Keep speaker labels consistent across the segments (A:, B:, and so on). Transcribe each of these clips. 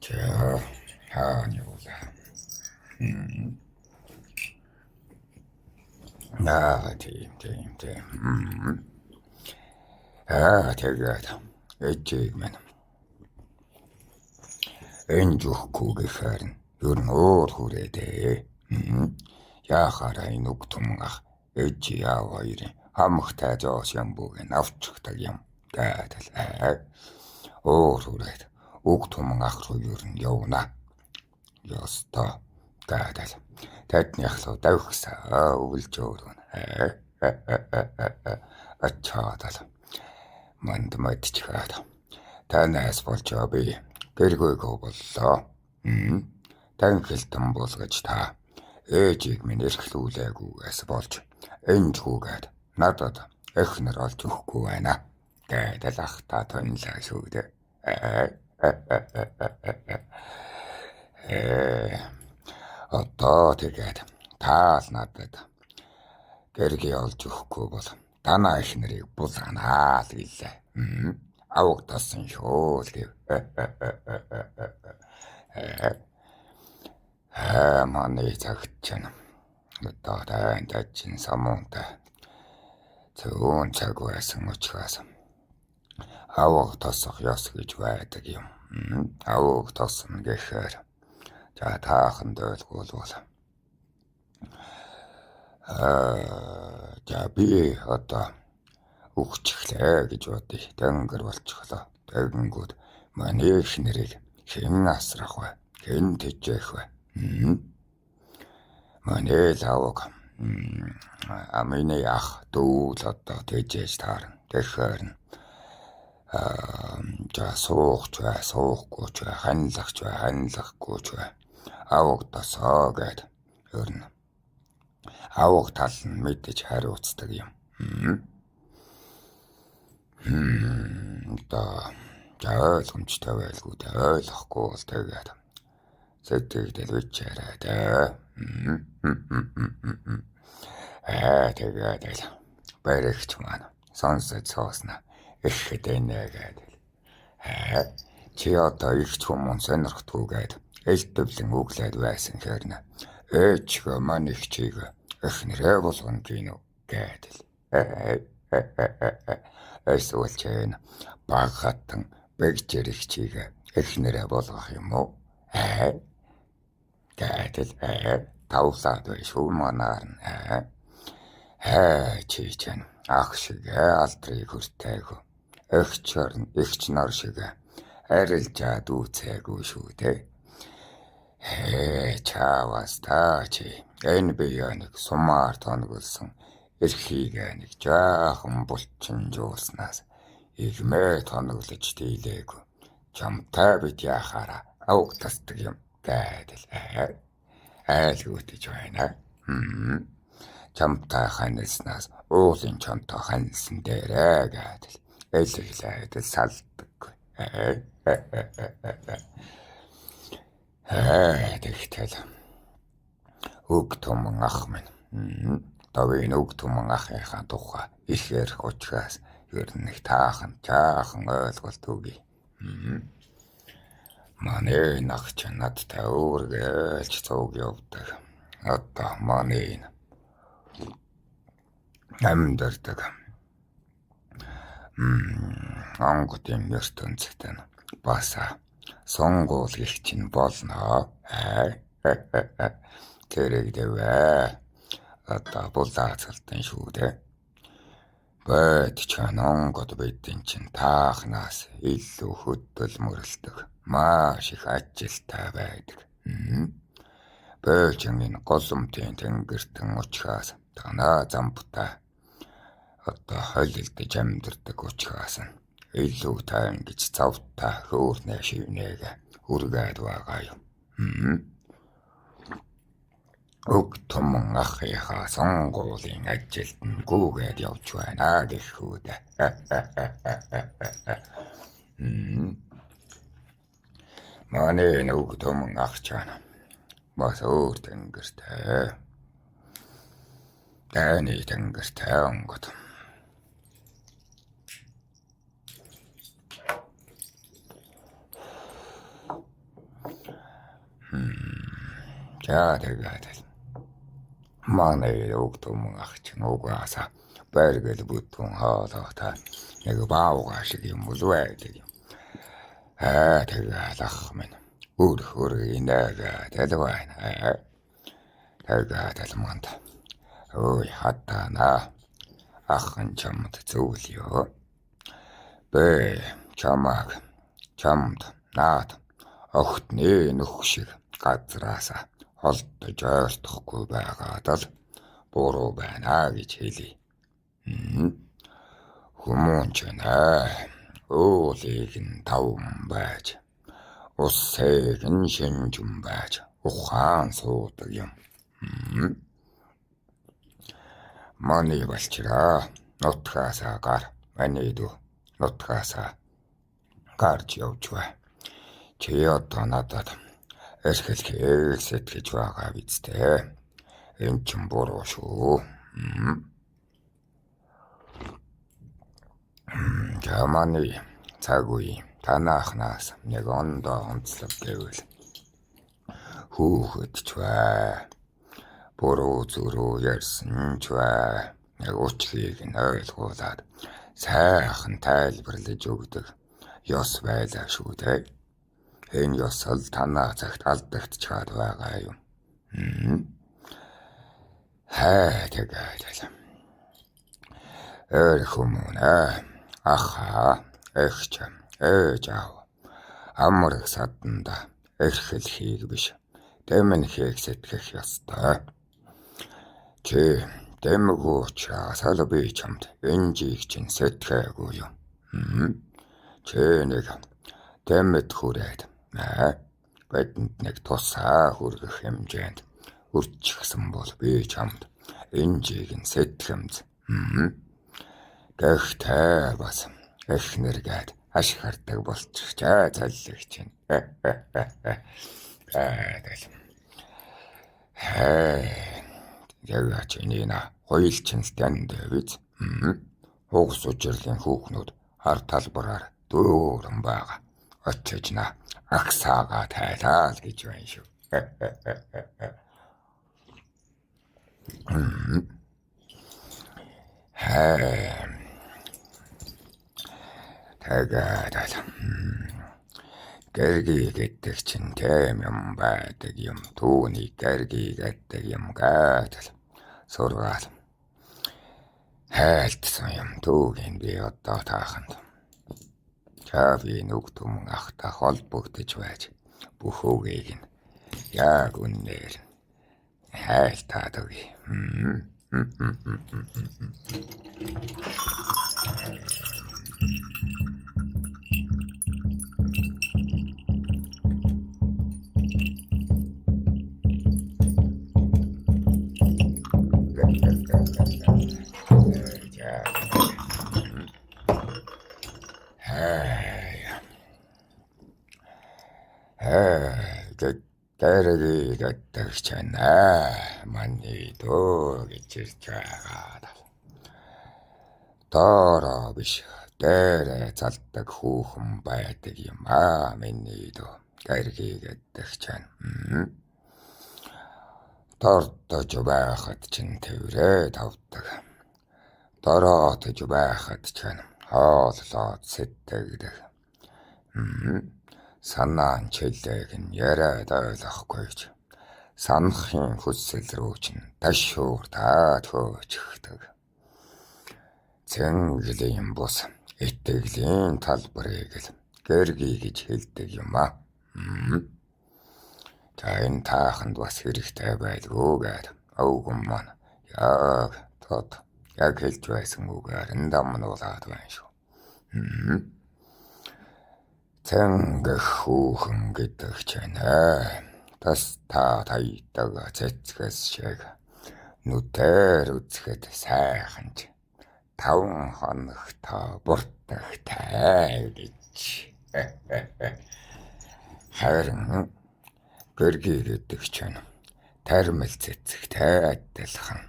A: 자, 아니보다. тийм. Тэгээд эцэг минь энэ зүхгүйгээр нь ер нь өөр хүрээдээ. Яахаараа энэ үг тумгах ээж яав хоёрын хамхтай жоос юм бүген авчихдаг юм гэдэг. Өөр хүрээд үг тумгах руу ер нь явна. Ёстой гэдэг. Тэднийх л давхсаа өвлж өөрөн. Ачаадал. Манд мэдчихээд. Танаас болж би гэргүйгөө боллоо. Танхилтан болгож та ээжийг минь эрхлүүлээгүйгээс болж энэ зүгээд надад эхнэр олж өгөхгүй байна. Гэдэл ах та тонлаа шүү дээ. Одоо тэгээд таал надад гэргээ олж өгөхгүй бол танаа эхнэрийг булганаа л гэлээ. Авагдасан шүү л гэв. Манай цагт чинь одоо дайчин самуунтай зүүн цаг байсан учраас аваг тосох ёс гэж байдаг юм. Аваг тосно гэхээр за таахан дөөлгүүлвэл за би одоо үхчихлээ гэж бодъё. Тэнгэр болчихлоо. Тэгэнгүүт манай эхнэрийг хэн асрах вэ? Хэн тэжээх вэ? Манай лавг миний ах дүүл одоо тэжээж таарна. Тэгэхээр за суугч бай, суухгүй ч бай, ханилахч бай, ханилахгүй ч бай. Авагдасаа гэд ер нь аваг тал нь мэдэж хариуцдаг юм. Одоо ойлгомжтой байлгүй дээ, ойлгохгүй бол тэгээд сэтгэгдэл бичээрэй дээ. Тэгээд баригч маань сонсож сууснаа их хэдэнэ гэдэг. Чи одоо их хүмүүс сонирхдгүйгээд элтвлэн өглөөд байсан хэрнэ. Ээчгээ маань их чиг эхнэрээ болгоно гинөө гэдэл. Эсвэл чинь баг хатан бэгжэр их чиг эхнэрээ болгох юм уу? Гэдэл тавлаад байж хүмүүс чи чинь ах шиг алдрыг хүртээгүү. Эгч нар шиг арилжаад үүцээгүй шүү дээ. Чаавас та чи энэ биеийг сумаар тоноглсон эрхийг нэг жаахан булчинжуулснаас игмээ тоноглож дийлээгүй. Чамтай бит яхаараа авг тасдаг юм гэдэл айлгүйтэж байна. Чамтай ханилснаас уулын чамтай ханилсан дээрээ гэдэл элэглээд салдаггүй. Тэгтэл үг туман ах минь. Тавын үг туман ахынхаа тухай их ярих учраас ер нь нэг таахан ойлголт өгье. Манай нах ч надтай өөргөөлж цуг явдаг. Одоо манай амьдардаг. Онгодын ертөнцийн баса сонгуул их чинь болно. Тэрэг дэвэ. Одоо булаацалтан шүү дээ. Бэд чан онгод бидэн чинь таахнаас илүү хөдөл мөрлөдөг. Маш их ажилтай байдаг. Бэжин энэ голомтын тэнгэртэн учраас танаа замбтай одоо холилдож амьдардаг учраас илүү тайн гэж завтай хөөрнө шивнээг үргээд байгаа юм. Үг туман ахыхаа сонгуулийн ажилд нь гүгээд явж байна гэхүү дээ. Манай үг туман ах чана бас өөр тэнгэртэй. Таны тэнгэртэй онгод. За тэгээд манай уг түмэн ах чинь угаасаа баргал бүтэн хоолоо та нэг баавга шиг юм бол байдаг юм. Тэгээд ах минь өөр инээгээд байна. Тэгээд алманд. Ой хатана ахын чамд зөвлөё. Бэ чамд наад огтны нөх шиг газраасаа холдож ойлгохгүй байгаад л буруу байна гэж хэлий. Хүмүүн ч нэ уулыг нь таван байж усыг нь шинжэн байж ухаан суудаг юм. Маны балчраа нутгаасаа гар манайд нутгаасаа гарч явж бай. Чи одоо надад эрхлэхийг сэтгэж байгаа биз дээ. Энэ ч буруу шүү. Маны цаг үе танаахнаас нэг ондоо онцлог гэвэл хүүхэд ч бай. Буруу зүрүү ярьсан ч бай. Нэг учрыг нь ойлгуулад сайхан тайлбарлаж өгдөг ёс байлаа шүү дээ. Энэ ёс л танаа цагт алдагдчихад байгаа юм. Тэгээд хүмүүс аха эгч ээж аав амрах саданда эрхлэхийг биш дэмнэхийг сэтгэх ёстой. Чи дэмгүй учраас л би чамд энэ жийг чинь сэтгэхгүй юм. Чи нэг дэмэд хүрээд бидэнд нэг тусаа хүргэх хэмжээнд үрчгсэн бол би чамд энэ жийг нь сэтгэмж. Гэхдээ бас эхнэргээд ашигладаг болчихчаа заллигч чинь. Яг чиний хоёул чинэлтэн дэвиз. Хугас учирлын хүүхнүүд ард талбараар дүүрэн байгаа. Очиж аксаага тайлаа гэж байна шүү. Тэгээд гэрги гэдэг чинь тэм юм байдаг юм. Түүний гэрги гэдэг юм гэдэг сургаал. Хайлтсан юм түүгийн би одоо тааханд. Чави нүг түмэн ахта холбогдож байж бүх үгийг нь яг үнээр хайлтаад өгье. Гэрги гэдэг чинь манай дөө гэж ирж байгаа. Доороо биш дээрээ залдаг хүүхэн байдаг юм миний дөө. Гэрги гэдэг чинь дордож байхад чинь тэрээд авдаг. Дороотож байхад чинь хооллоод сэтгэдэг. Санаан чилээг нь яриад ойлгохгүй ч санахын хүсэл рүү чинь ташуур таатгөөчихдөг. Цэнгэлийн бус итгэлийн талбарыг л гэрги гэж хэлдэг юм За энэ тааханд бас хэрэгтэй байлгүй гээд өвгөн маань яг хэлж байсан үгээр энэ дамнуулаад байна шүү. Цэнгэх хүүхэн гэдэг чинь тас тайдаг цэцгэс шиг нүдээр үзэхэд сайханч 5 хоногтой буртагтай гэж. Харин гэрги гэдэг чинь тармил цэцэгтэй адилхан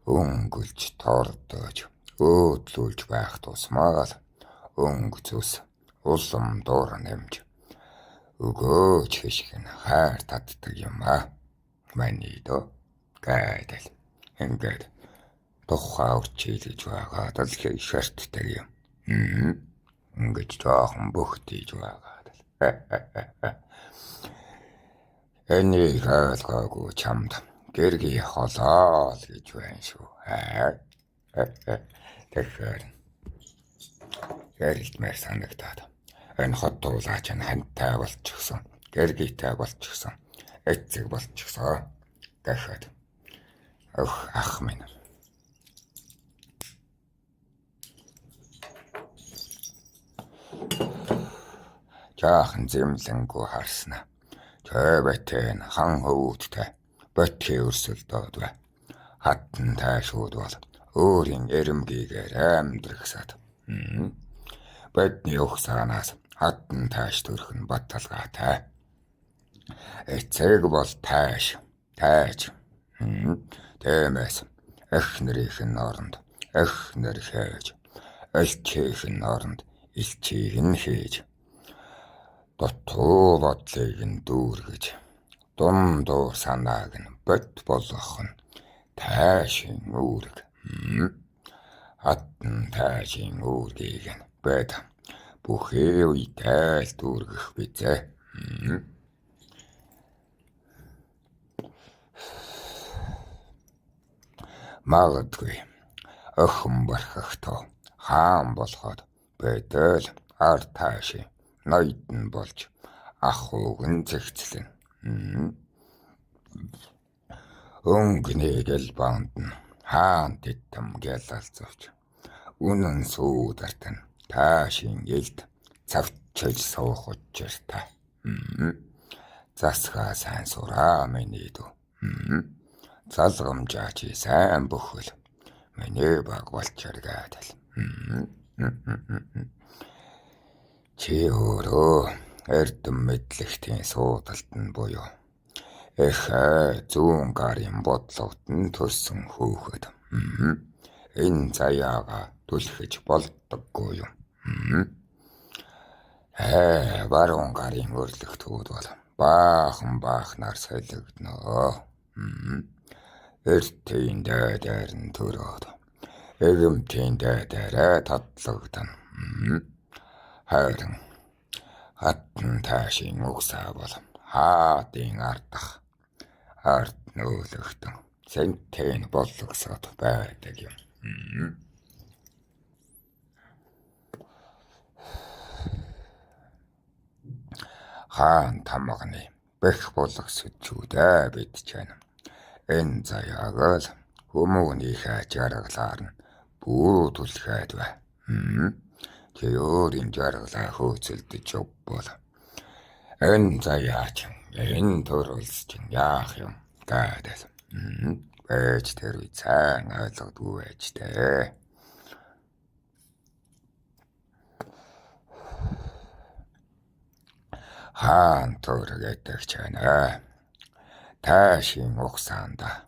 A: өнгөлж тордож өөдлүүлж байх тусмаа л өнг зүс улам дуур нэмж өгөөч хишг нь хайр татдаг юм Манийдо гэдэг. Ингээд тухай үрчилж байгаа л шаарддаг юм. Ингээд жоохон бөхтийж байгаа л. Энийг ойлгоогүй чамд гэргий холоо л гэж байна шүү. Тэгэхээр ярилмаар санагдаад энэ хот дуулаач нь хантай болчихсон, гэргийтэй болчихсон, эцэг болчихсон гэхэд ах минь. Жаахан зэмлэнгүү харснаа. Төбэтэн хан хөвгттэй бөтгий өрсөлдөөд бай. Хатан таашууд бол өөрийн эрэмгийгээр амьдрахсад. Бидний ухсаанаас хатан тааш төрөх нь баталгаатай. Эцэг бол тааш. Тэмээс эхнэрийн оронд эхнэр хийж, элчийн оронд элчийг нь хийж, дутуу бодлыг нь дүүргэж, дундуур санааг нь бод болгох нь таашийн үүрэг. Хатан таашийн үүргийг нь бод бүхий үедээ л дүүргэх бизээ. Магадгүй охин бархахтаа хаан болоход бэдэл ар таашийн ноёдн болж ахууг нь зэгцлэн. Өнгөнийг л банд нь хаан тэтэм гялалцвч үнэн сүүдарт нь таашийн илд цавчил суух учиртай. Засгаа сайн сураа миний дүү. Залгамжаа чи сайн бүхэл миний баг болчиргаад л. Чи өөрөө эрдэм мэдлэгтийн суудалд нь буюу зүүн гарын бодлогот нь төрсөн хүүхэд. Энэ заяага түлхэж болдоггүй юм. Баруун гарын өрлөгтүүд бол баахнаар солигдноо. Эртийн дайдаар нь төрөөд эгэмтийн дайдаараа татлагдана. Хайран хатан таашийн угсаа бол хаадын ардах ард нөөлөгтөн сентэн болгосоод байдаг юм. Хаан тамганы бэх болгосчүүдээ бид чана. Энэ заяаг л хүмүүнийхээ жаргалаар нь бүр түлхээд бай. Чи өөрийн жаргалаа хөөцөлдөж бол энэ заяач энэ төрөлс чинь яах юм гэдэг. Бэж тэр сайн ойлгодгүй байж тээ. Хаан төргээд чана. Таашийн угсаанда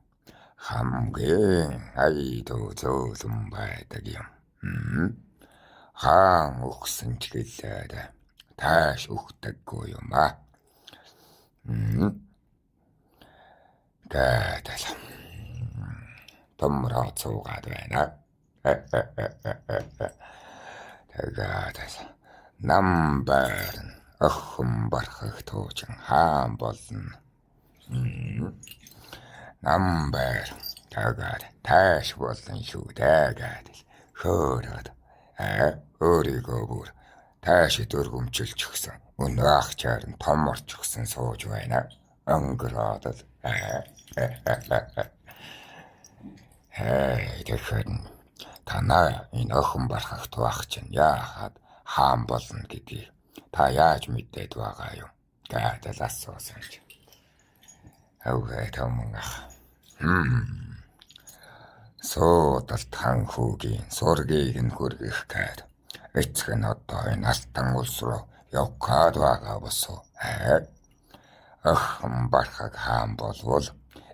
A: хамгийн айдуу зөөлөн байдаг юм. Хаан угсан ч гэлээд тааш ухдаггүй юм а. Гэдэл томроо цуугаад байна. Тэгээд нам барн охин бархах туучин хаан болно. Нам бар тэгээд тааш болон шүү дээ гэдэл хөөрөөд өөрийгөө бүр тааш дөргөмчилчихсэн. Өнөө ахчаар нь том орчихсан сууж байна. Өнгөрөөд л тэгэхээр танаа энэ охин бархах туах чинь яахад хаан болно гэдгийг та яаж мэдээд байгаа юм гэдэл асуусан ч. Тавмангах. Суудалт хан хүүгийн сургийг нь хүргэх гээд эцэг нь одоо энэ алтан улс руу явах гээд байгаа босоо. Охин бархаг хаан болвол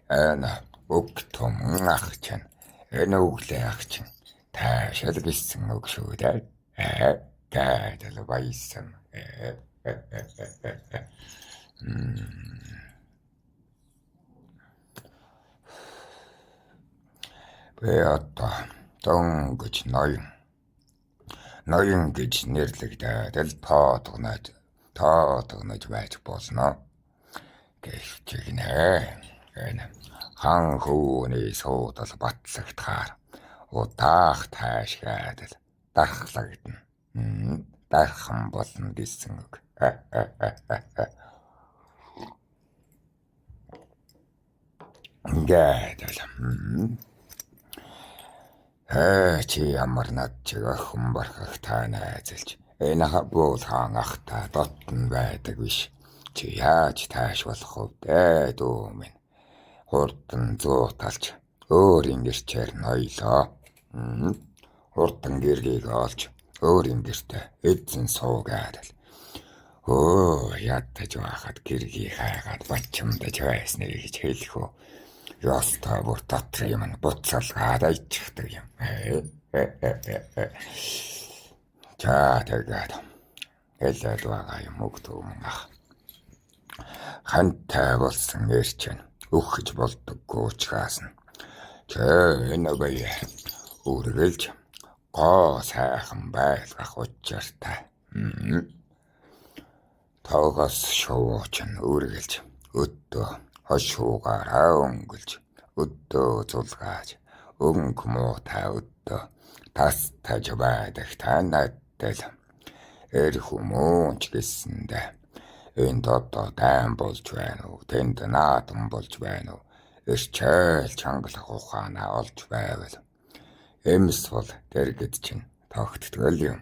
A: энэ өг том ах чинь энэ өглөө ах чинь таашаал гисэн өг шүү дээ. Гэдэл баясан. Би одоо дөнгөж ноён гэж нэрлэгдээд л тоодгонож байж болно. Гэвчигнэ энэ хан хөөний суудал батлагдахаар удаах таашгаад л дархлагдана. Дархан болно гэсэн үг. Ингээд л чи ямар над чиг охин бархах та найзалж энэ хабуул хаан ахта дотн байдаг биш. Чи яаж таашвалах вэ дүү минь? Хурдан зууталж өөрийн гэрчээр ноёлоо. Хурдан гэргийг олж өөрийн гэртээ эзэн суугаад л ядаж байхад гэргийг хайгаад бачимдаж байсныг гэж хэлэх үү. Ёстой бүр дотор юм буцалгаад айчихдаг юм. За тэгээд хэлээд байгаа юм өгдөөмөн ах. Хантай болсон эрчэн өгч болдоггүй учраас нь энэ бая үргэлж гоо сайхан байлгах учиртай. Тоогоос шууч нь үргэлж өдөө хошуугаараа өнгөлж өдөө зулгааж өнгө муутай өдөө тастаж байдаг танадтал эр хүмүүнч гэсэндээ энд одоо дайм болж байна уу, тэнд наадам болж байна уу, эрчээл чангалах ухаанаа олж байвал эмс бол дэргэд чинь тогтдгол юм.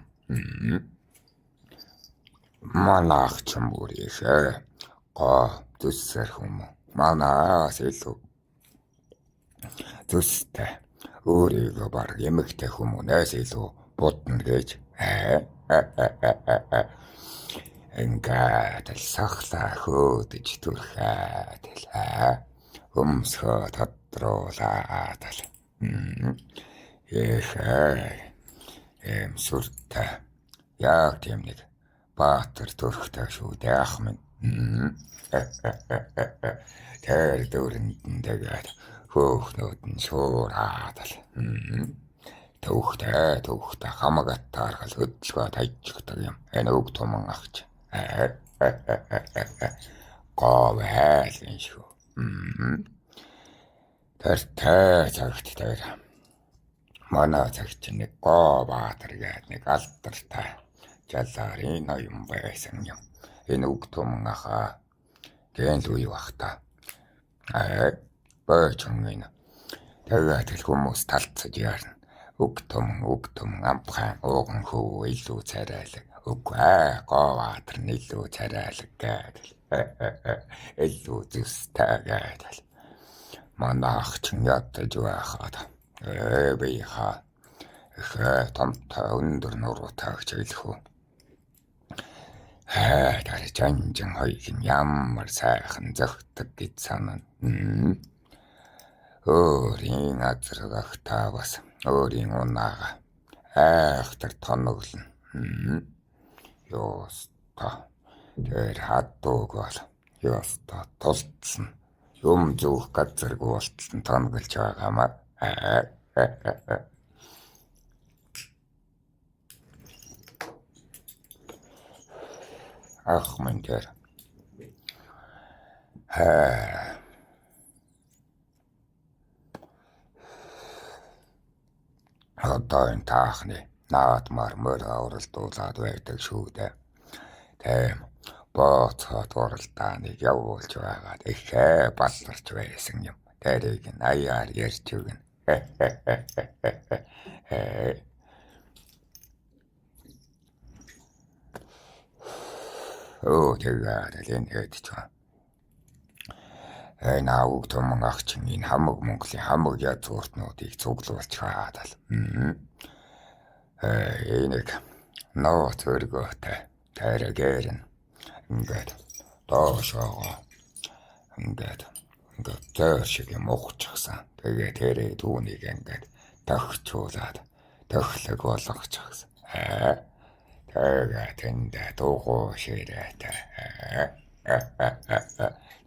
A: Манайх ч юм бүр ихээ гоо зүссэр хүмүүс манаас илүү зүстэй өөрийгөө баг эмэгтэй хүмүүнээс илүү будна гэж ингээд л сахлаа хөөдөж түрхээд л өмсгөө тодруулаад л эм сүртэй яг тийм нэг баатар төрхтэй шүү дээ ах минь. Тэр дөрөнд тэгээд хөөхнүүд нь шуураад л төвхтэй хамагатаар гал хөдөлгөө тайчдаг юм. Энэ үг туман ахч. Говээл шүү. Тэр цагт тэр манай цагт нэг говаатар гээд нэг алдартай жаларын ноён байсан юм. Энэ үг туман аха гэнл үе бахта. Бочон энэ тэгээд хүмүүс талцаж яарна. Үг туман ампхан ууган хөө илүү царайлаг. Үгүй говаатар нь илүү царайлаг гэдэг. Илүү зүстэй гэдэг. Манайх ч ядаж байхад бийха томтой өндөр нуруутай хичээлэх үү. Тэр жанжин хоёрын ямар сайхан зөгтөг гэж санана. Өөрийн азаргахтаа бас өөрийн унаага айхтар тоноглоно. Ёста тэр хадууг бол ёста тулцсан юм зүүх газаргүй болтсон тоноглож байгаамаа. Ах минь тэр одоо энэ таахны наадмаар мөр оролдуулаад байдаг шүү дээ. Тийм бооцоод оролдааныг явуулж байгаад ихээ балларч байсан юм. Тэрийг аяар ярьж өгнө. Тэгээд энэ хэд ч энэ ауг томон ахчин энэ хамаг Монголын хамаг язгууртнуудыг цуглуулж хаадал. Энийг нууц өргөөтэй тэргээр нь ингээд доошоо ингээд зөөр шиг юм ухчихсан. Тэгээд тэрээ түүнийг ингээд тохичуулаад тохлог болгочихсан. Тэгээд энд дуугуу ширээтэй.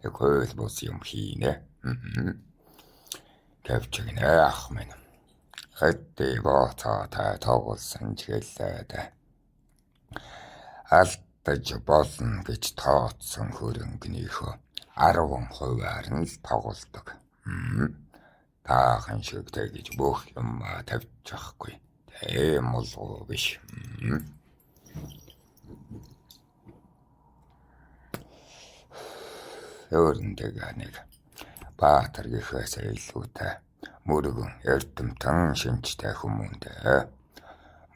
A: Хөл бус юм хийнэ. Гэвчгнэ ах минь. Хэдий бооцоотой тоглосон чиглээд алдаж болно гэж тооцсон хөрөнгөнийхөө 10%-аар нь л тоглодог. Таахан шиг тэгж бүх юм тавьчихгүй. Тийм болов биш. Өөрөндөө нэг Баатар гэхээсээ илүүтэй мөргөн эрдэмтэн шинжтэй хүмүүндээ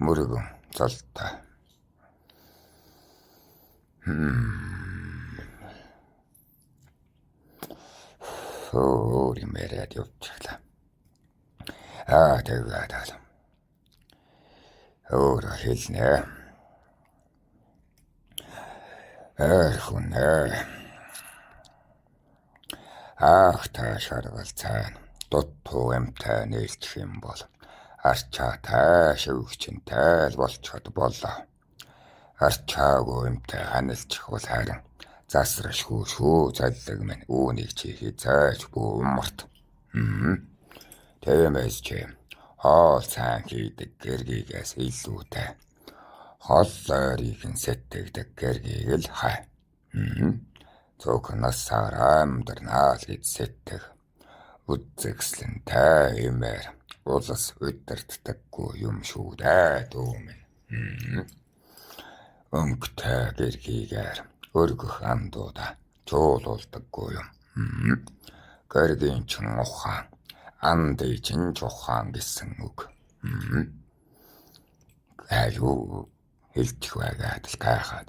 A: мөргөн золтой. Өөр юм яриад явчихлаа. Тэгээд өөр хэлнэ. Хүнээ. Та шаргал цаана дутуу эмтэй нээлчих юм бол арчаатай шивгчэнтэй л болчиход болоо. Арчаагүй эмтэй ханилчих бол харин засрашгүй шүү заллаг минь үүнийг чи хязааж буумарт. Тиймээс чи хоол сайн хийдэг гэргийгээс илүүтэй холлоорыг нь сэтгэдэг гэргийг л хай. Цөөхнөөсөр амьдрнаа л гэж сэтгэх. Үзэгслэнтэй имээр улас удирддаггүй юм шүү дээ дүүмэн. Өнгөтэй гэргийгээр өргөх андуудаа чуулуулдаггүй юм. Гэргийн чин ухаан, андын чин чухаан гэсэн үг. Аюу хэлчих байгаад л гайхаад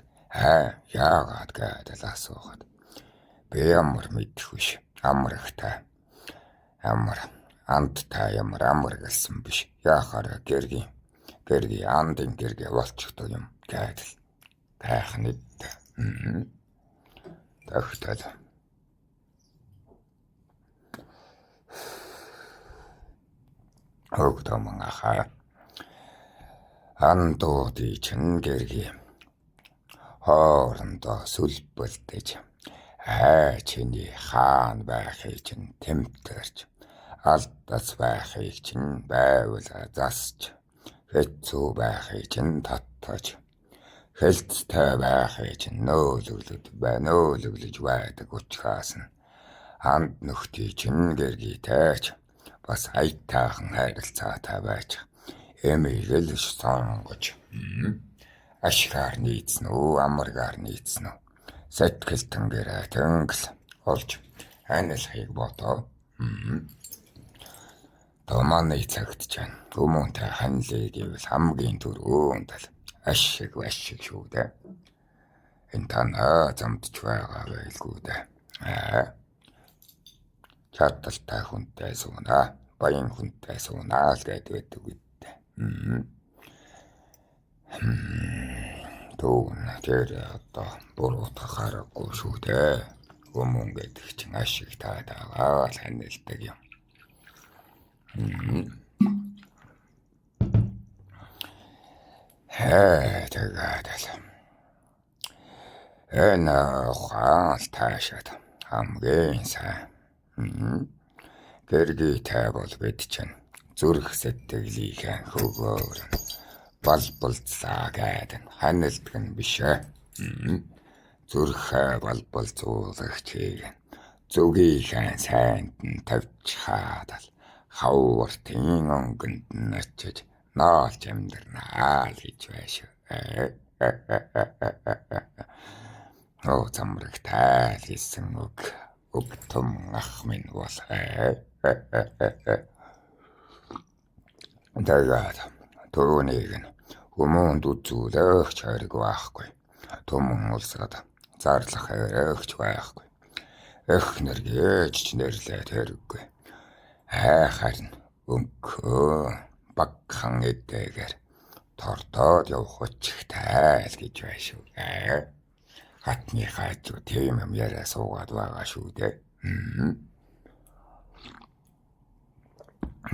A: яагаад гэдэл асуухад би ямар мэдэх биш. Амрагтай. Амар андтай ямар амар гэсэн биш. Яахаар гэргийн андын гэргээ болчихдог юм гэдэл гайхнад. Тэгтэл хөгтөмөн ахаа андуудын чин гэргийн хоорондоо сүлбэлдэж чиний хаан байхыг чинь тэмтэрч алдас байхыг чинь байвал засч хэцүү байхыг чинь татаж хэлцтэй байхыг чинь нөөлөглөж байдаг учраас нь анд нөхдий чинь гэргийтэйч бас аятайхан хайралцаатай байж эмийг л сонгож ашгаар нийцнэ үү амаргаар нийцнэ үү сэтгэл тэнгэрээ тэнгэл олж анилхийг бодоо. Томаны цагт чана хүмүүнтэй ханилыг ивэл хамгийн түрүүнд л ашиг шүү дээ. Энэ танаа замдч байгаа байлгүй дээ. Чадaltaй хүнтэй суунаа, баян хүнтэй суунаа л гэдэг үгтэй. Түүн тэр одоо буруутах харахгүй шүү дээ. Хүмүүн гэдэг чинь ашиг таагаа л ханилдаг юм. Тэгээд энэ ухаан таашаад хамгийн сайн. Гэргийтэй бол бид чинь зүрх сэтгэлийнхээ хөгөөр балбалцлаа гэдэг ханилдаг нь биш ээ. Зүрхээ балбалцуулагчийг зүгийнхээ сайнд нь тавьчихаад л хавартын өнгөнд нь очиж наалж амьдрнаа л гэж байшаа. Замрагтай гэсэн үг өгтөм ах минь бол тэгээд түүнийг нь хүмүүнд үзүүлэх чариг байхгүй. Түмэн улсад зарлах хэрэгч байхгүй. Эхнэр гэж нэрлээд хэрэггүй. Харин өнгөө багхан эдгээр тордоод явах учигтай л гэж байшгүй. Хатны хажуу тийм юм яриа суугаад байгаа шүү дээ.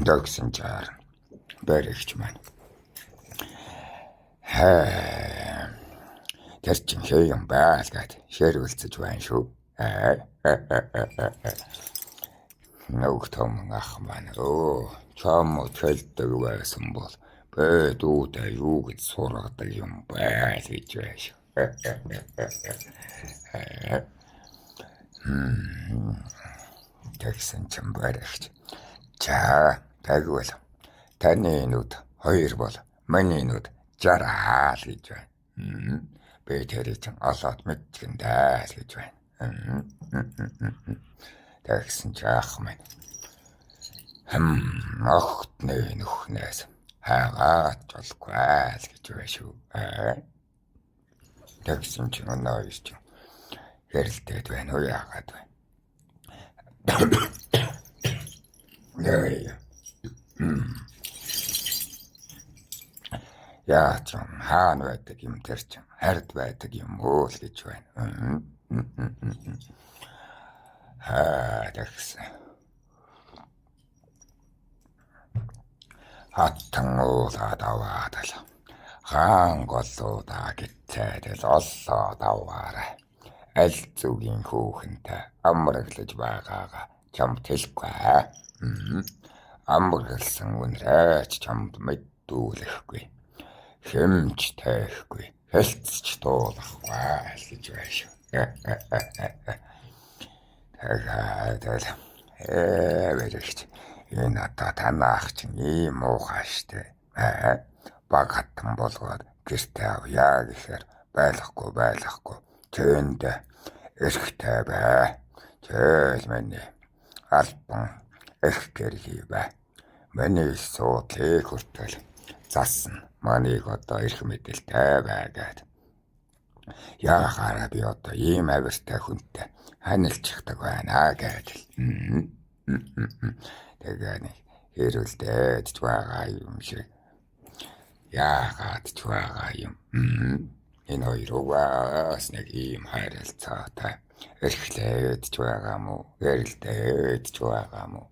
A: Дагсан чаар баригч маань. Тэр чин хэм байлгаад шэрүүлцэж байна шүү. Нөгтөм ах маань чамд хэлдэг байсан бол дүүдээ юу гэж сургадаг юм байл гэж байж. Тэгсэн чинь баригч. За тэгвэл таны нүд 2 бол миний нүд 60 гэж байна. Би тэрийг чинь олоод мэдгэндээ л гэж байна. Тэгсэн чи ах минь. Огтны нүхнээс хаагаад болохгүй л гэж байна шүү. Тэгсэн чи өнөө чи хэрэлдээд байна уу яагаад байна? Яа ч юм хаана байдаг юм тэр ч хард байдаг юм уу л гэж байна. Тэгсэн. Хаттан уулаад аваад л хаан голлуудаа гитцээд л оллоод аваарай. Аль зүгийн хүүхэнтэй амраглаж байгаагаа чамд хэлэхгүй. Амрагласан үнрээч чамд мэдүүлэхгүй. Хэмж тайхгүй, хэлцэж дуулахгүй л гэж байна шүү. Тэгээд баригч энэ одоо танаах чинь ийм муухай штэ. Баг хатан болгоод гэртээ авъя гэхээр байхгүй. Тэнд эрхтэй бай. Тэгэл миний албан эрх гэрхий бай. Миний суудлыг хүртэл засна. Маныг одоо эрх мэдэлтэй байгаад. Яахаараа би одоо ийм авиртай хүнтэй ханилчихдаг байна гэдэл. Тэгээд хэрүүлдээд ч байгаа юм шиг. Яагаад ч байгаа юм. Энэ хоёрогоос нэг ийм харилцаатай эрхлээд ч байгаа мó, эрэлдээд ч байгаа мó.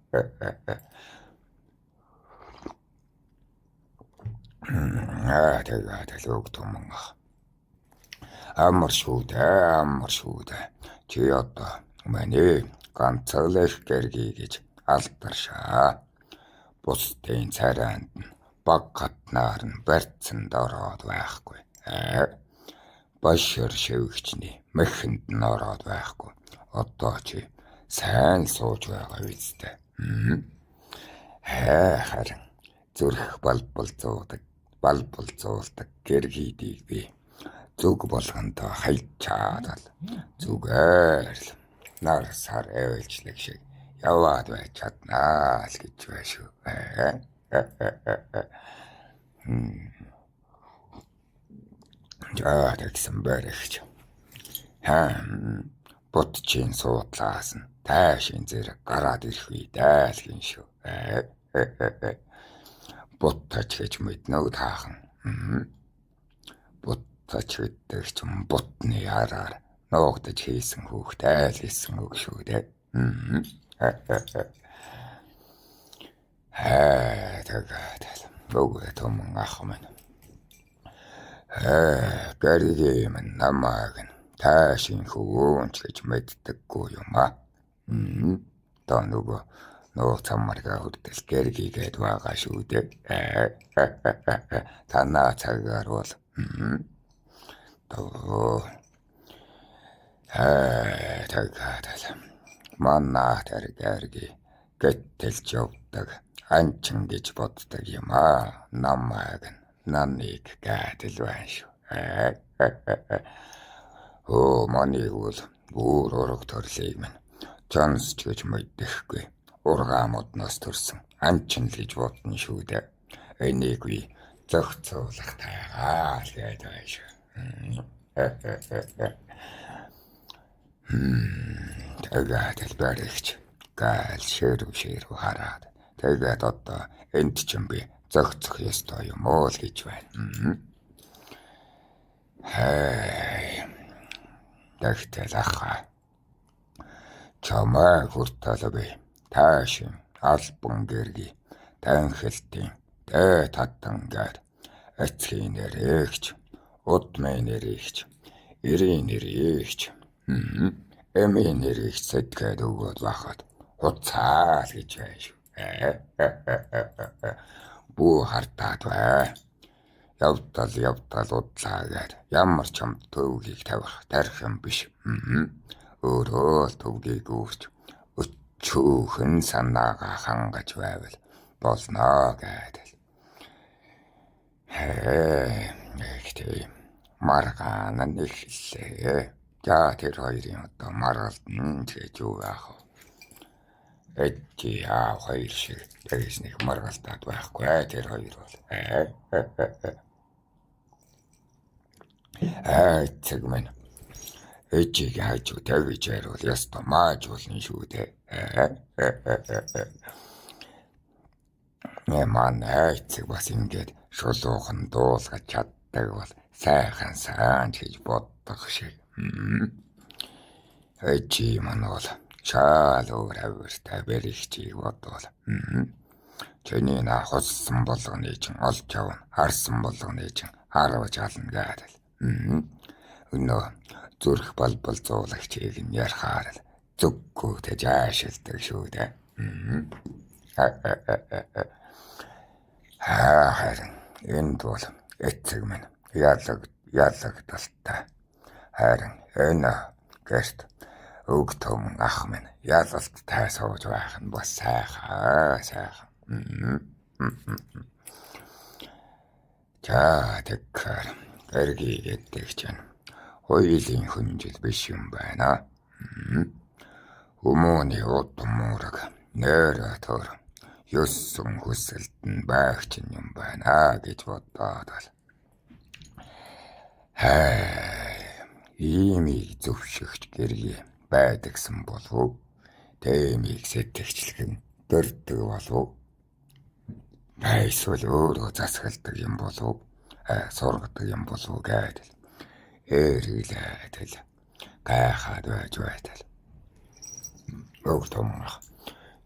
A: Тэгээд л өгдөмөн. Амар шүү дээ. Чи одоо миний ганц л эрх гэргий гэж алдаршаа. Бусдын царайнд нь баг гатнаар нь барьцанд ороод байхгүй. Башир шивгчний мэхэнд нь ороод байхгүй. Одоо чи сайн сууж байгаа үстэй. Харин зүрх балбалзуулдаг гэргийдийг би зүг болгонтой хайчаад л зүгээр л нар сар эвэлжлэг шиг яваад байж чаднаа л гэж байна шүү. Тэгсэн баригч. Бутчин суудлаас нь таашин зэрэг гараад ирэх үедээ л гин шүү. Буттач гэж мэднэ таахан. Буттач гэдэг чинь бутны хараар нуугдаж хийсэн хүүхтэй л гэсэн үг шүү дээ. Тэгээд нөгөө том ах минь. Гэргийн минь намайг таашин хүүнч гэж мэддэггүй юм аа. Та нөгөө цамарга хүртэл гэргийгээд байгаа шүү дээ. Танаа цагаар бол тэгээд манаа тэр гэрги гэтэлж явдаг анчин гэж боддог юм аа. Намайг наныг гэдэл байна шүү. Маныг бол бүр ураг төрлийг минь Джонс ч гэж мэддэхгүй. Ургаан модноос төрсөн анчин л гэж бодно шүү дээ. Энийг би зохицуулах тайгаа л гээд байна шүү. Тэгээд л баригч гал ширв хараад. Тэгээд одоо энд ч юм би зохицох ёстой юм уу л гэж байна. Тэгтэл ахаа. Чамайг хүртэл би таашин албан гэргий танхилтын татангаар эцгийн нэрэгч, удмын нэрэгч, эрийн нэрэгч, эмийн нэрэгч сэтгэхэд өгөөд бахад хуцаа л гэж байна шүү. Бүү хартаад бай. Явтал удлаагээд ямар ч юм төвгийг тавих тарих юм биш. Өөрөө төвгийг үүрч өчүүхэн санаагаа хангаж байвал болно гэдэг. Ихтэй маргаан нь эхэллээ. За тэр хоёрын одоо маргалд нь тэгж юу яах вэ? Эдди хоёр шиг тэгж нэг маргалдаад байхгүй тэр хоёр бол. Цэг мэн. Эжиг хайж тавиж ярил яста мааж болно шүү дээ. Манай цэг бас ингээд шулуухан дуулгаж чаддаг бол сайхан сайн гэж боддог шиг. Эжи маань бол шал өөр авиртай бэрхжийг бодвол. Чиний на хуссан болгоны чинь олж авна, харсан болгоны чинь харавж ална гэдэг. Өнөө зүрх балбал зуулагчийг нь ярахаар л зүггүй гэж аашилдаг шүү дээ. Харин энд бол эцэг минь ялагдaltaй. Харин энэ гэрт өг том ах минь ялалттай сууж байх нь бас сайхан. За тэгэхээр эргийг гэдэг чинь хоёулын хүнжил биш юм байна. Хүмүүний утмуураг нэрэ төр ёссон хүсэлт нь байх чинь юм байна гэж бодоод бол. Иймийг зөвшөгч гэргий байдагсан болов. Тэмийг сэтгэгчлэн дөрдөг болов. Эсвэл өөрөө засгалдаг юм болов. Сургадаг юм болов гэдэг. Эриглээд гайхаад байж байтал. Өг томх.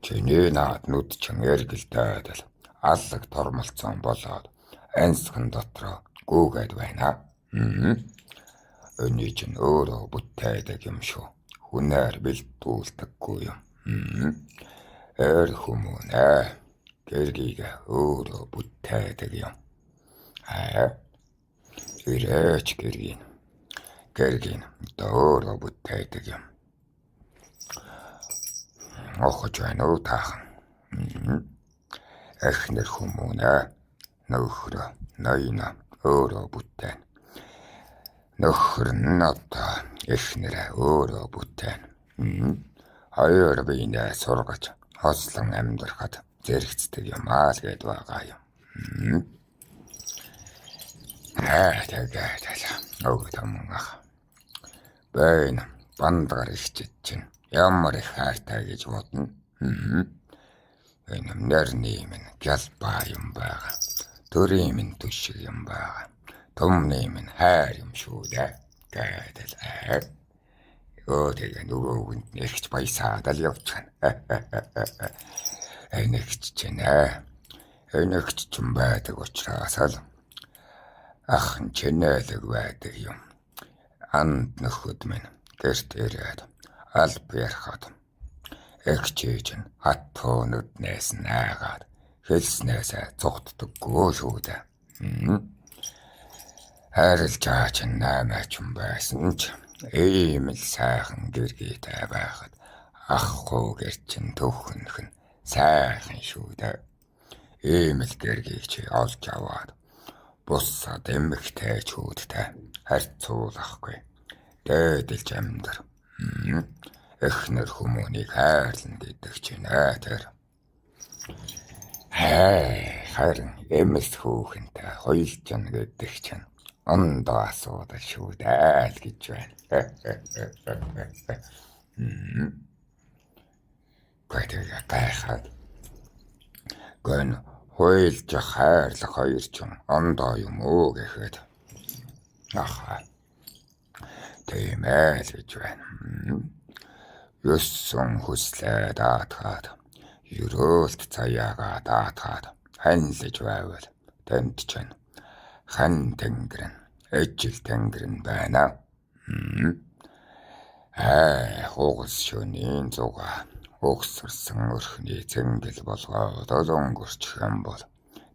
A: Чиний нааднууд чинь эргэлдээд л аллаг тормолцсон болоод ансхан дотроо гүүгээд байна. Өний чинь өөрөө бүтээдэг юм шүү. Хүнээр бэлдүүлдэггүй юм. Хүмүүс гэргийг өөрөө бүтээдэг юм. Ирээч гэргийн өөрөө бүтээдэг юм. Охож байна уу таахан. Эхнэр хүмүүнээ нөхөр ноёна өөрөө бүтээн. Нөхөр нь одоо эхнэрээ өөрөө бүтээн. Хоёр биенээ сургаж хослон амьдрахад зэрэгцдэг юм аа л гээд байгаа юм. Тэгээд өг том ах. Бэйн бандгаар ихчиж чинь ямар их хайртай гэж бодно. Энэ нэрний минь гялбаа юм байгаа. Төрийн минь төшиг юм байгаа. Томны минь хайр юм шүү дээ. Гэдэл тэгээ нөгөөнд нэгч баясаад л явчихна. Нэгч чинь байдаг учраас л ах нь чинэлэг байдаг юм. Анд нөхөд минь гэрт ирээд алб ярахад эгчээж нь хатуу нүднээс наагаад хэлснээсээ цугтдаггүй шүү дээ. Харилж чаач наймаач юм байсан ч ийм л сайхан гэргийтэй байхад ахгүй гэр чин төвхнөх нь сайхан шүү дээ. Ийм л гэргийг чи олж аваад бусад эмэгтэйчүүдтэй харьцуулахгүй дээдэлж амьдар. Эхнэр хүмүүнийг хайрлна гэдэг чинь тэр. Харин эмэс хүүхэнтэй хойлжно гэдэг чинь ондоо асуудал шүү дээ л гэж байна. Гэхдээ гайхаад гэн хойлж хайрлах хоёр чинь ондоо юм уу гэхэд тийм ээ л гэж байна. Ёссон хүслээ даатгаад ерөөлт цаяагаа даатгаад ханилж байвал тэнд чинь хан тэнгэр нь ижил тэнгэр нь байна. Хугас шөнийн зуга Угсарсан өрхний зэнгэл болгоод өнгөрчих юм бол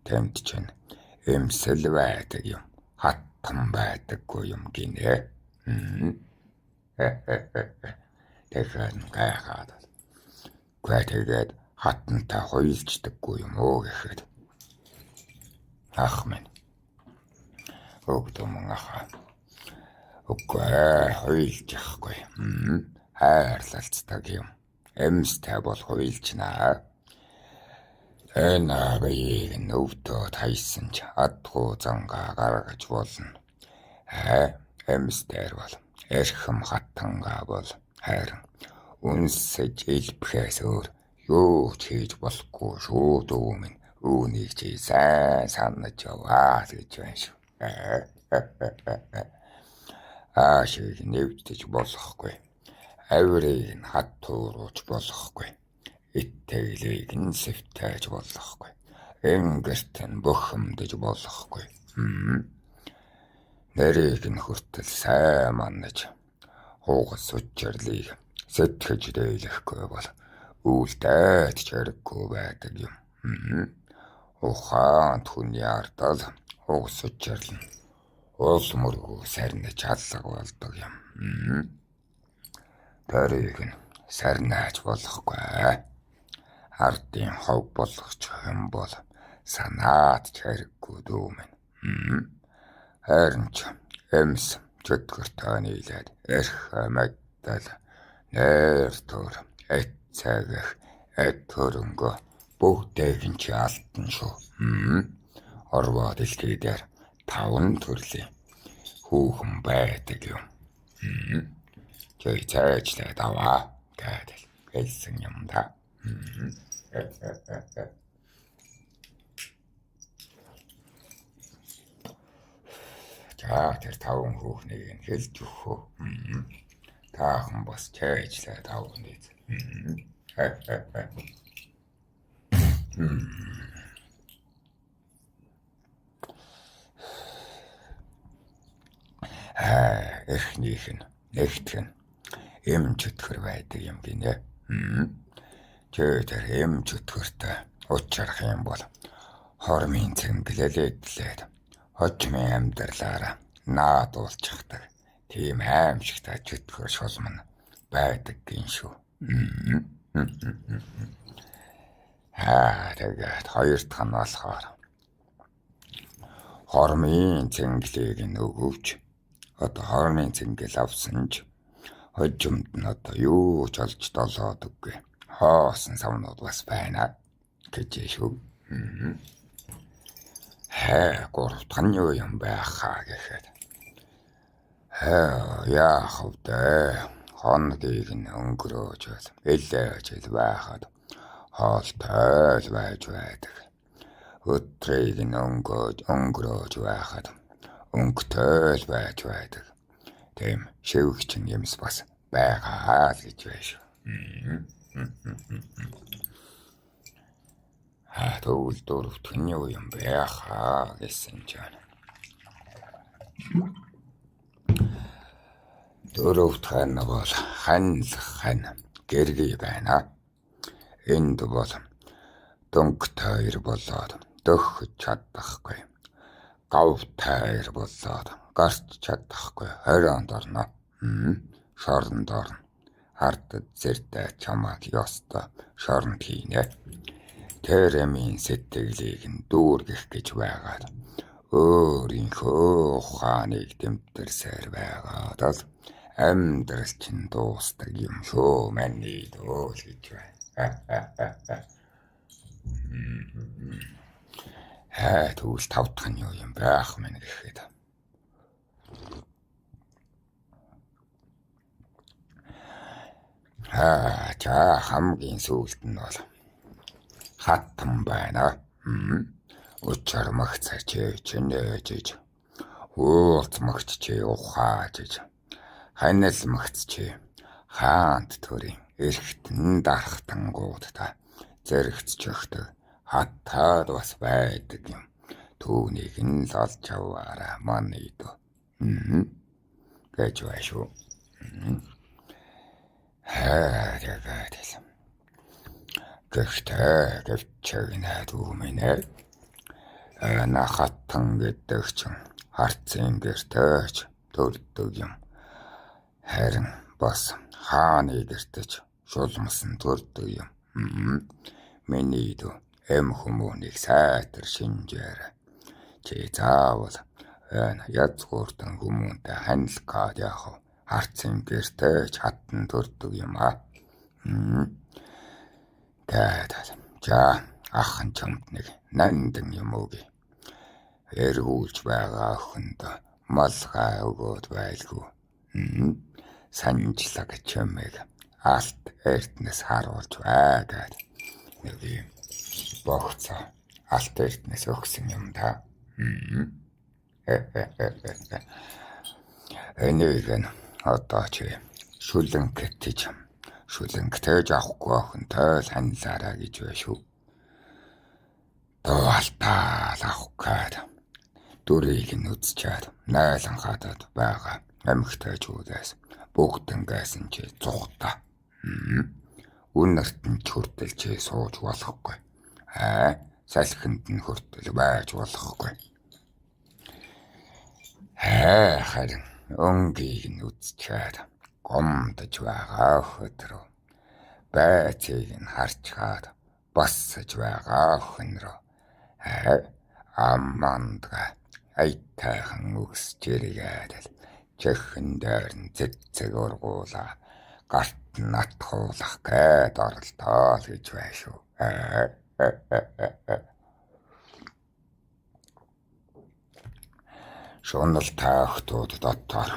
A: тэмд чинь эмсэл байдаг юм. Хаттан байдаггүй юм гинэ. Тэгэхээр гайхаад. Тэгээд хаттантай хуйлчдаггүй юм уу гэхэд. Ах минь. Өгдөө ахаа. Үгүй хуйлжихгүй. Хайрлалцдаг юм. Эмстэй бол хуйлчнаа. Энэ биеийг нүвдөө тайсан ч адгүй зангаа гаргаж болно. Эмстээр бол эрхэм хаттангаа бол хайран үнсэж илбэхээс өөр юу ч хийж болохгүй шүү дүү минь. Үүнийг чи сайн санаж яваа гэж байна шүү. Аашиг нэвдэж болохгүй. Авирыг нь хаттууруулж болохгүй. Иттэглийг нь сэвтэж болохгүй. Энгэрт нь бухимдаж болохгүй. Нэрийг нь хүртэл сайн манаж хугас учирлыг сэтгэж дэйлэхгүй бол үлдээд чарггүй байдаг юм. Ухаанд хүний ардал хугас учирлна. Уул мөргөө сарнаж аллаг болдог юм. Тэрийг нь сарнааж болохгүй. Ардын хов болгоч юм бол санаад чарггүй дүү минь. Харин ч эмс чөтгөртөө нийлээд эрх мэддэл нэр төр эт цагах эт хөрөнгө бүгдийг нь чи алтан шүү. Орвоо дэлхий дээр 5 төрлийн хүүхэн байдаг юм. Жой цаачлаад аваа гэдэг хэлсэн юм да. За тэр 5 хүүхнийг нь хэлж өгөх. Таахан бас цаачлаад авах нь. Эхнийх нь нэгтгэх нь эм чөтгөр байдаг юм гинэ. Тэр эм чөтгөртэй уучрах юм бол хормын цэнгэлэлэдлээд хожмын амьдралаараа наадуулчихдаг. Тийм аимшигтай чөтгөр шулман байдаг гин шүү. Тэгээд хоёр дахь нь болохоор хормын цэнгэлийг нь өгөвч. Одоо хормын цэнгэл авсан ч хожимд нь одоо юу ч олж долоодөггүй. Хоосон савнууд бас байна гэж шүү. Гурав дахь нь юу юм байхаа гэхэд. Яах вэ? Хоногийг нь өнгөрөөж элээж байхад хоолтой байж байдаг. Өдрийг нь өнгөрөөж байхад өнгөтэй байж байдаг. Тийм шивгч юмс бас байгаа л гэж байна шүү. Тэгвэл дөрөв дахь нь юу юм байхаа гэсэн чинь. Дөрөв дахь нь бол хань гэргий байна. Энд бол дөнгөтэй болоод дөхөж чадахгүй. Гавтай болоод гарч чадахгүй. Хорионд орно. Шоронд орно. Ардд зэртэй чамаг ёстой шоронд хийнэ. Тэремийн сэтгэлийг нь дүүргэх гэж байгаад өөрийнхөө ухааныг дэмтэрсээр байгаад л амьдрал чинь дуустдаг юм шүү мэний дөө гэж байна. Тэгвэл 5 дахь нь юу юм байх мэн гэхэд. За хамгийн сүүлд нь бол хаттан байна. Учармагц чинээж уулзмагч чи ухаажж ханил магц чи хаант төрийн эрхтэн дарахтангууд та зэрэгцч өгдөг хаттаад бас байдаг юм. Түүнийг нь л олж аваарай манай дөө. Гэж байна шүү. Тэгээд Гэхдээ гэвчэгнээд үмэнэ. На хатан гэдэг чинь харцын гэртэж төрдөг юм. Харин бас хааны гэртэж шулмсан төрдөг юм. Миний дүү эм хүмүүнийг сайтар шинжээр. Чи заавал язгууртан хүмүүнтэй ханилгаад яах вэ? Харцын гэртэж хатан төрдөг юм аа. Гэдэг. За ахын чамд нэг нандин юм oogi. Эргүүлж байгаа охинд малгай өгөөд байлгүй. Санжлаг чимэг алт эрднэс харуулж байгаад нэг юм богцоо алт эрднэс өгсөн юм да. Энийг нь одоо чи шүлэнкэтэж авахгүй охинтой л ханилаараа гэж байна шүү. Доалтаал авах гээд дүрийг нь үзчихэд найлан хадаад байгаа амьгтайчүүдээс бүгдэнгээс нь чи цухта. Үнэрт нь хүртэл чи сууж болохгүй. Салхинд нь хүртэл байж болохгүй. Харин өнгийг нь үзчихэд гомдож байгаа охид руу байцыг нь харчгаад бассаж байгаа охин руу аммандга айтайхан үгсж иргээд л чихэн дээр нь цэцэг ургуулаа гарт нь атхуулах гээд оролдоо л гэж байна шүү. Шунал таахтууд дотор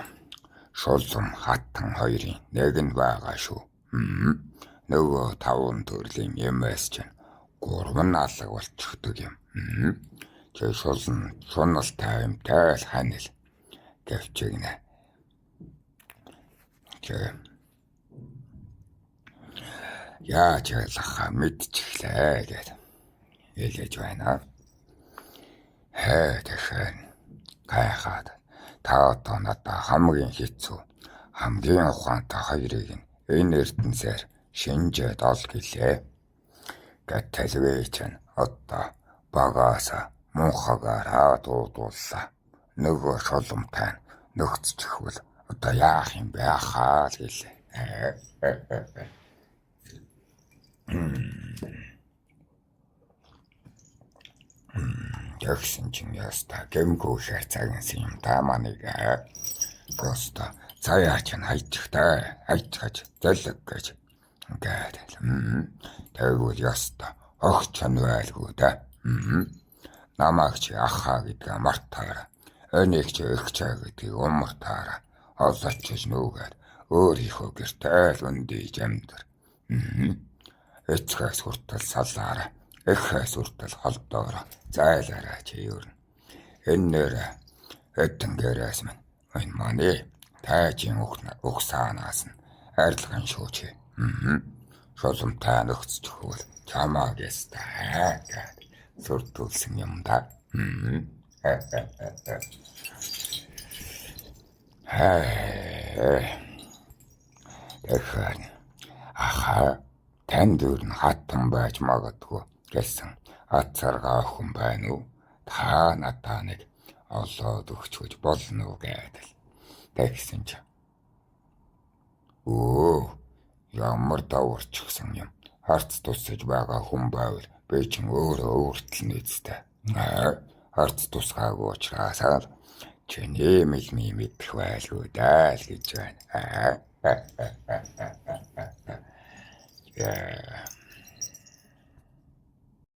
A: шулам хатан хоёрын нэг нь байгаа шүү. Нөгөө 5 төрлийн юмээс чинь 3 нь алга болчихдог юм. Чи шунал таймтай л ханил гэвчэгнэ. Чи яаж ялах мэдчихлээ гэд хэлж байна. Тэгэхээр гайхаад та одоо надад хамгийн хэцүү хамгийн ухаантай хоёрыг нь энэ ертөнцээр шинжээд ол гэлээ. Гэтэлвэ чинь одоо багааса мунхагаараа дуудууллаа. Нөгөө шуламтай нөхцчихвэл одоо яах юм бэ хаа л гэлээ. Тэгсэн чинь яста гэмгүй шарцаагсан юм та маныг просто заяа чинь хайчгаж зэлэг гэж ингээд тэгвэл яста огч нь байлгүй да. Намайг чи ахаа гэдэг мартаараа энийг чи ихчаа гэдгийг умартаараа олооч нүгээр өөрийнхөө гэртээ л үндийж амьдар. Эцгээс хүртэл салаараа эхээс хүртэл холдоороо зайлаараа чи юурна. Энээр эдгээрээс минь энэ маны тайжин ухсаанаас нь арилган шүүч. Шуламтай нөхцчихвэл чамааг ястаа гэд сүртүүлсэн юм да. Тэгэхээр танд юу н хатан байж магадгүй гэсэн ацаргаа охин байна уу? Та надаа нэг олоод өгч болно уу гэдэл. Тэгсэн ч ямар даварчихсан юм. Харц тусаж байгаа хүн байвал би ч өөрөө өөртөл нэзтэй. Харц тусгаагүй учраас чи нэмэлний мэдэх байлгүй даа л гэж байна.